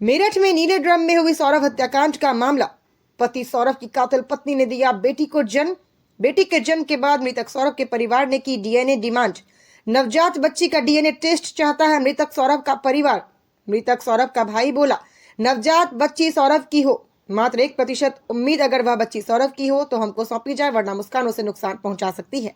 मेरठ में नीले ड्रम में हुई सौरभ हत्याकांड का मामला। पति सौरभ की कातिल पत्नी ने दिया बेटी को जन्म। बेटी के जन्म के बाद मृतक सौरभ के परिवार ने की डीएनए डिमांड। नवजात बच्ची का डीएनए टेस्ट चाहता है मृतक सौरभ का परिवार। मृतक सौरभ का भाई बोला, नवजात बच्ची सौरभ की हो, मात्र 1% उम्मीद, अगर वह बच्ची सौरभ की हो तो हमको सौंपी जाए, वरना मुस्कान उसे नुकसान पहुंचा सकती है।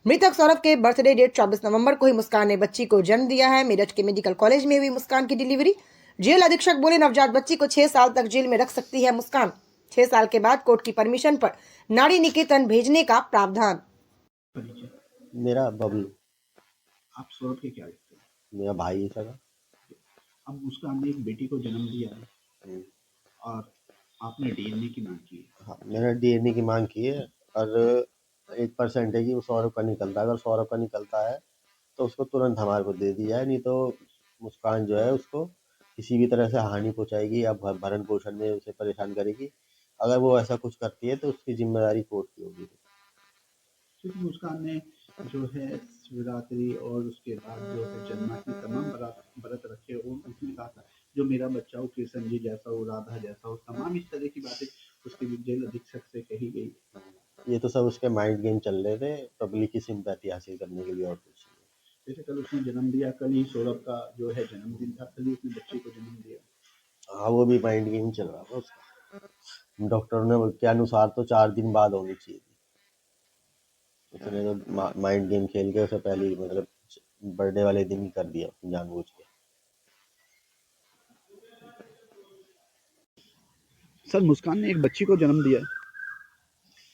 मृतक सौरभ के बर्थडे डेट 24 नवंबर को ही मुस्कान ने बच्ची को जन्म दिया है। मेरठ के मेडिकल कॉलेज में हुई मुस्कान की डिलीवरी। जेल अधीक्षक बोले, नवजात बच्ची को 6 साल तक जेल में रख सकती है मुस्कान। 6 साल के बाद कोर्ट की परमिशन पर नारी निकेतन भेजने का प्रावधान। परिचय। मेरा बबलू, आप सौरभ के क्या लगते हैं? मेरा भाई है सगा। अब उसका हमने एक बेटी को जन्म दिया है हम्म, और आपने डीएनए की मांग की है। हाँ, मैंने डीएनए की मांग की है और 1% है कि वो सौरभ का निकलता है। अगर सौरभ का निकलता है तो उसको तुरंत हमारे को दे दिया है, नहीं तो मुस्कान जो है उसको किसी भी तरह से हानि पहुंचाएगी या भरण पोषण में उसे परेशान करेगी। अगर वो ऐसा कुछ करती है तो उसकी जिम्मेदारी कोर्ट की होगी। क्योंकि मुस्कान ने जो है शिवरात्रि और उसके बाद जो है जन्माष्टमी तमाम व्रत रखे और उसने कहा था जो मेरा बच्चा हो कृष्ण जी जैसा हो, राधा जैसा हो, तमाम इस तरह की बातें उसके जेल अधीक्षक से कही गई। ये तो सब उसके माइंड गेम चल रहे थे, पब्लिक की सिंपैथी हासिल करने के लिए, और कुछ नहीं। जैसे कल उसने जन्म दिया, कल ही सौरभ का जो है जन्मदिन था, कल ही उसने बच्चे को जन्म दिया। हाँ, वो भी माइंड गेम चल रहा था उसका। डॉक्टर ने के अनुसार तो 4 दिन बाद होनी चाहिए थी। उसने तो माइंड गेम खेल के उसे पहले ही, मतलब बर्थडे वाले दिन ही कर दिया जानबूझ के। सर, मुस्कान ने एक बच्ची को जन्म दिया।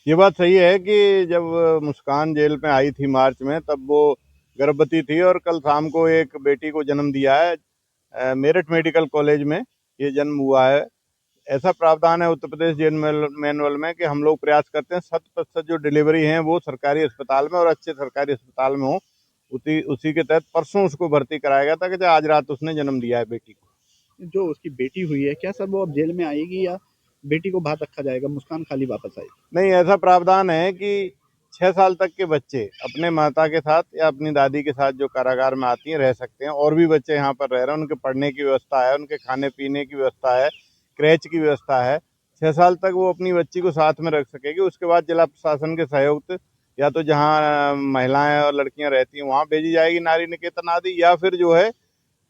ये बात सही है कि जब मुस्कान जेल में आई थी मार्च में, तब वो गर्भवती थी और कल शाम को एक बेटी को जन्म दिया है। मेरठ मेडिकल कॉलेज में ये जन्म हुआ है। ऐसा प्रावधान है उत्तर प्रदेश जेल मैनुअल में कि हम लोग प्रयास करते हैं 100% जो डिलीवरी है वो सरकारी अस्पताल में और अच्छे सरकारी अस्पताल में हो। उसी के तहत परसों उसको भर्ती कराया गया था कि आज रात उसने जन्म दिया है बेटी को। जो उसकी बेटी हुई है, क्या सर वो अब जेल में आएगी या बेटी को बाहर रखा जाएगा, मुस्कान खाली वापस आएगी? नहीं, ऐसा प्रावधान है कि 6 साल तक के बच्चे अपने माता के साथ या अपनी दादी के साथ जो कारागार में आती हैं रह सकते हैं। और भी बच्चे यहाँ पर रह रहे हैं, उनके पढ़ने की व्यवस्था है, उनके खाने पीने की व्यवस्था है, क्रैच की व्यवस्था है। 6 साल तक वो अपनी बच्ची को साथ में रख सकेगी। उसके बाद जिला प्रशासन के सहयोग से या तो जहाँ महिलाएं और लड़कियां रहती हैं वहाँ भेजी जाएगी नारी निकेतन आदि, या फिर जो है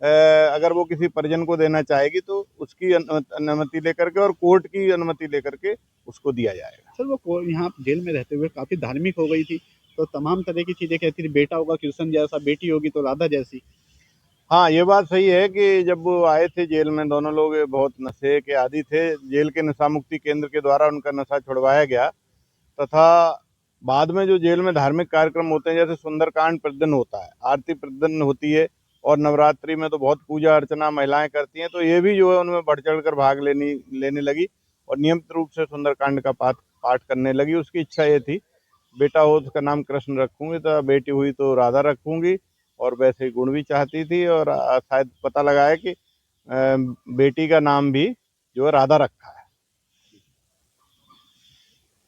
अगर वो किसी परिजन को देना चाहेगी तो उसकी अनुमति लेकर के और कोर्ट की अनुमति लेकर के उसको दिया जाएगा। सर वो यहाँ जेल में रहते हुए काफी धार्मिक हो गई थी, तो तमाम तरह की चीजें कहती थी, बेटा होगा कृष्ण जैसा, बेटी होगी तो राधा जैसी। हाँ, ये बात सही है कि जब वो आए थे जेल में, दोनों लोग बहुत नशे के आदी थे। जेल के नशा मुक्ति केंद्र के द्वारा उनका नशा छुड़वाया गया तथा बाद में जो जेल में धार्मिक कार्यक्रम होते हैं, जैसे सुंदरकांड प्रतिदिन होता है, आरती प्रतिदिन होती है, और नवरात्रि में तो बहुत पूजा अर्चना महिलाएं करती हैं, तो ये भी जो है उनमें बढ़ चढ़ कर भाग लेने लगी और नियमित रूप से सुंदरकांड का पाठ करने लगी। उसकी इच्छा ये थी, बेटा हो तो उसका नाम कृष्ण रखूंगी, तो बेटी हुई तो राधा रखूंगी, और वैसे गुण भी चाहती थी। और शायद पता लगा है कि बेटी का नाम भी जो है राधा रखा है।